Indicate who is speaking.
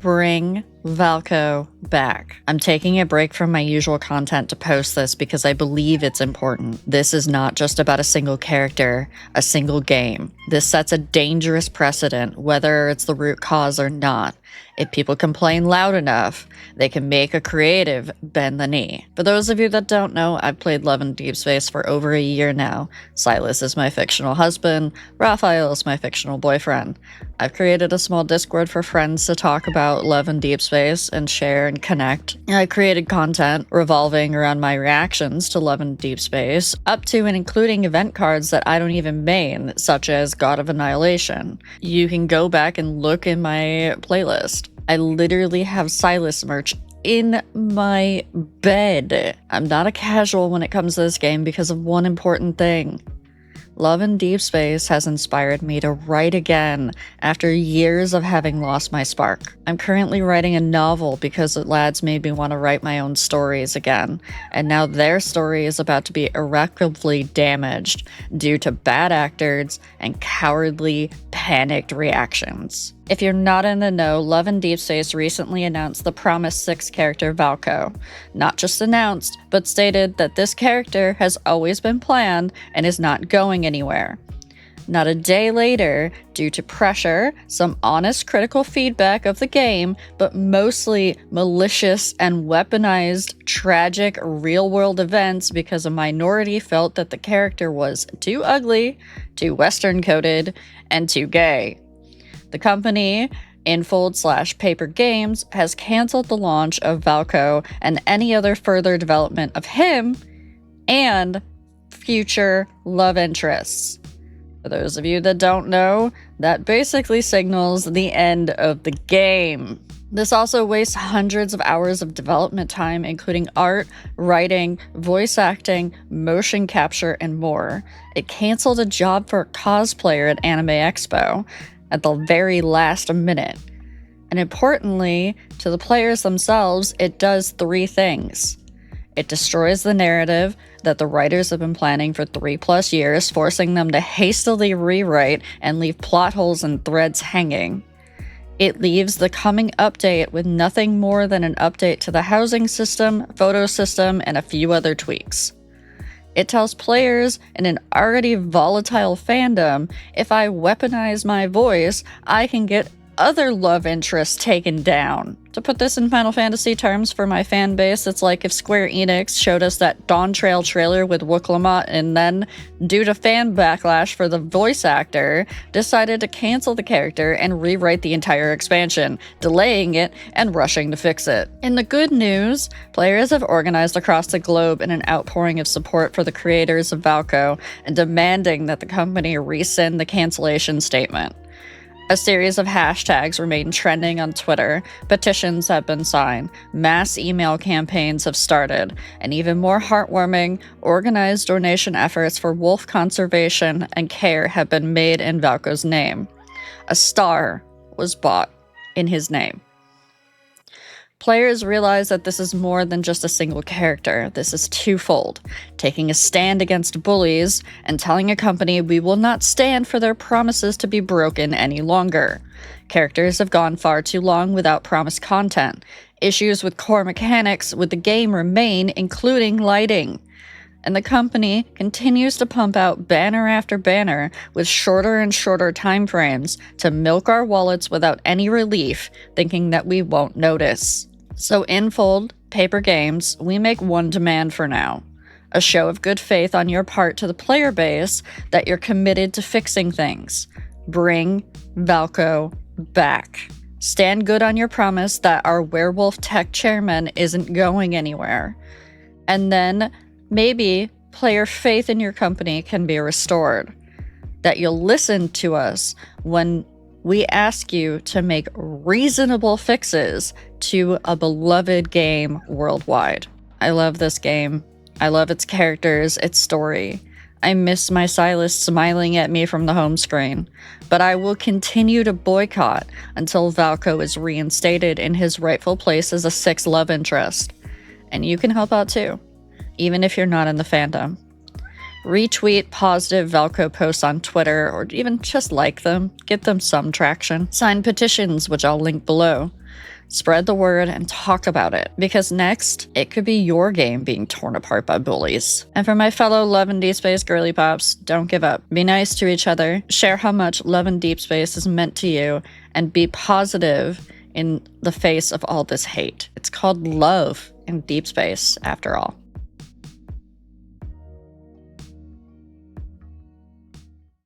Speaker 1: Bring Valko back. I'm taking a break from my usual content to post this because I believe it's important. This is not just about a single character, a single game. This sets a dangerous precedent, whether it's the root cause or not. If people complain loud enough, they can make a creative bend the knee. For those of you that don't know, I've played Love and Deepspace for over a year now. Silas is my fictional husband, Rhiow is my fictional boyfriend. I've created a small Discord for friends to talk about Love and Deepspace and share and connect. I created content revolving around my reactions to Love and Deepspace, up to and including event cards that I don't even main, such as God of Annihilation. You can go back and look in my playlist. I literally have Silas merch in my bed. I'm not a casual when it comes to this game because of one important thing. Love and Deepspace has inspired me to write again after years of having lost my spark. I'm currently writing a novel because the lads made me want to write my own stories again, and now their story is about to be irreparably damaged due to bad actors and cowardly, panicked reactions. If you're not in the know, Love and Deepspace recently announced the promised 6th character Valko. Not just announced, but stated that this character has always been planned and is not going anywhere. Not a day later, due to pressure, some honest critical feedback of the game, but mostly malicious and weaponized tragic real-world events because a minority felt that the character was too ugly, too Western-coded, and too gay. The company, Infold / Papergames, has canceled the launch of Valko and any other further development of him and future love interests. For those of you that don't know, that basically signals the end of the game. This also wastes hundreds of hours of development time, including art, writing, voice acting, motion capture, and more. It canceled a job for a cosplayer at Anime Expo at the very last minute. And importantly, to the players themselves, it does 3 things. It destroys the narrative that the writers have been planning for 3+ years, forcing them to hastily rewrite and leave plot holes and threads hanging. It leaves the coming update with nothing more than an update to the housing system, photo system, and a few other tweaks. It tells players in an already volatile fandom, if I weaponize my voice, I can get other love interests taken down. To put this in Final Fantasy terms for my fan base, it's like if Square Enix showed us that Dawn Trail trailer with Wooklamot and then, due to fan backlash for the voice actor, decided to cancel the character and rewrite the entire expansion, delaying it and rushing to fix it. In the good news, players have organized across the globe in an outpouring of support for the creators of Valko and demanding that the company rescind the cancellation statement. A series of hashtags remain trending on Twitter, petitions have been signed, mass email campaigns have started, and even more heartwarming, organized donation efforts for wolf conservation and care have been made in Valko's name. A star was bought in his name. Players realize that this is more than just a single character. This is twofold, taking a stand against bullies and telling a company we will not stand for their promises to be broken any longer. Characters have gone far too long without promised content. Issues with core mechanics with the game remain, including lighting. And the company continues to pump out banner after banner with shorter and shorter time frames to milk our wallets without any relief, thinking that we won't notice. So Infold, Papergames, we make one demand for now. A show of good faith on your part to the player base that you're committed to fixing things. Bring Valko back. Stand good on your promise that our werewolf tech chairman isn't going anywhere. And then maybe player faith in your company can be restored. That you'll listen to us when we ask you to make reasonable fixes to a beloved game worldwide. I love this game. I love its characters, its story. I miss my Silas smiling at me from the home screen, but I will continue to boycott until Valko is reinstated in his rightful place as a 6th love interest. And you can help out too, even if you're not in the fandom. Retweet positive Valko posts on Twitter, or even just like them, get them some traction. Sign petitions, which I'll link below. Spread the word and talk about it, because next, it could be your game being torn apart by bullies. And for my fellow Love and Deepspace girly pops, don't give up. Be nice to each other, share how much Love and Deepspace is meant to you, and be positive in the face of all this hate. It's called love in Deepspace, after all.